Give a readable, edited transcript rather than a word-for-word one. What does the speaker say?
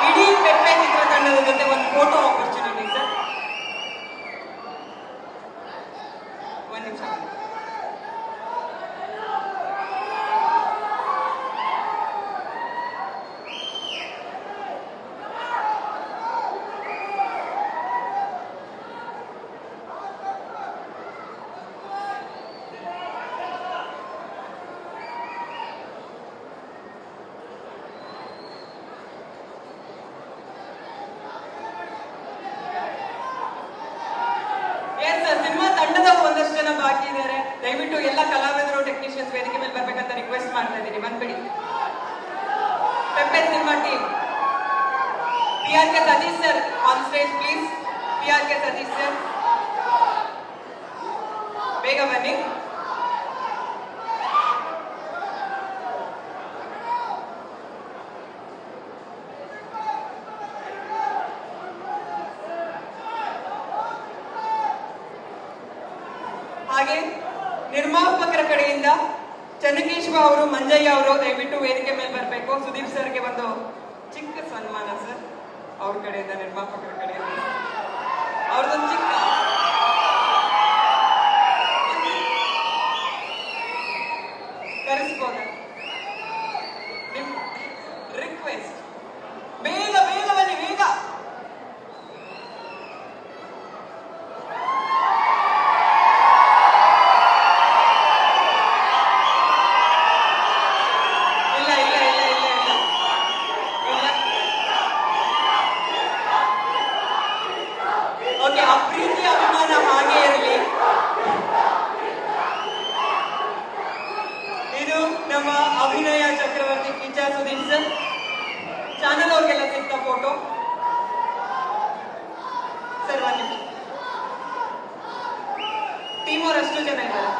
ಇಡೀ ಪೆಪ್ಪೆ ಚಿತ್ರತಂಡದ ಜೊತೆ ಒಂದು ಫೋಟೋ ಆಪರ್ಚುನಿಟಿ ಸರ್. ಒಂದು ನಿಮಿಷ. ಸಿನಿಮಾ ತಂಡದ ಒಂದಷ್ಟು ಜನ ಬಾಕಿ ಇದ್ದಾರೆ. ದಯವಿಟ್ಟು ಎಲ್ಲ ಕಲಾವಿದರು ಟೆಕ್ನಿಷಿಯನ್ಸ್ ವೇದಿಕೆ ಮೇಲೆ ಬರ್ಬೇಕಂತ ರಿಕ್ವೆಸ್ಟ್ ಮಾಡ್ತಾ ಇದ್ದೀನಿ. ಬಂದ್ಬಿಡಿ. Peppe cinema team, PRK Satish sir on stage please. PRK Satish sir ಬೇಗ ಬನ್ನಿ. ಹಾಗೆ ನಿರ್ಮಾಪಕರ ಕಡೆಯಿಂದ ಚನ್ನಕೇಶವ ಅವರು, ಮಂಜಯ್ಯ ಅವರು ದಯವಿಟ್ಟು ವೇದಿಕೆ ಮೇಲೆ ಬರಬೇಕು. ಸುದೀಪ್ ಸರ್ಗೆ ಒಂದು ಚಿಕ್ಕ ಸನ್ಮಾನ ಸರ್ ಅವ್ರ ಕಡೆಯಿಂದ, ನಿರ್ಮಾಪಕರ ಕಡೆಯಿಂದ ಅವ್ರದೊಂದು ಚಿಕ್ಕ ಕರೆಸ್ಬೋದ ನಿಮ್ ರಿಕ್ವೆಸ್ಟ್. ಬೇಗ ಬೇಗ ಬನ್ನಿ, ಬೇಗ. ಓಕೆ, ಆ ಪ್ರೀತಿ ಅಭಿಮಾನ ಹಾಗೆ ಇರಲಿ. ಇದು ನಮ್ಮ ಅಭಿನಯ ಚಕ್ರವರ್ತಿ ಕಿಚ್ಚ ಸುದೀಪ್ ಸರ್. ಚಾನಲ್ ಅವ್ರಿಗೆಲ್ಲ ಸಿಗ್ತಾ ಫೋಟೋ ಸರ್. ಒಂದು ನಿಮಿಷ. ಟೀಮ್ ಅವ್ರು ಅಷ್ಟು ಜನ ಇದ್ದಾರೆ.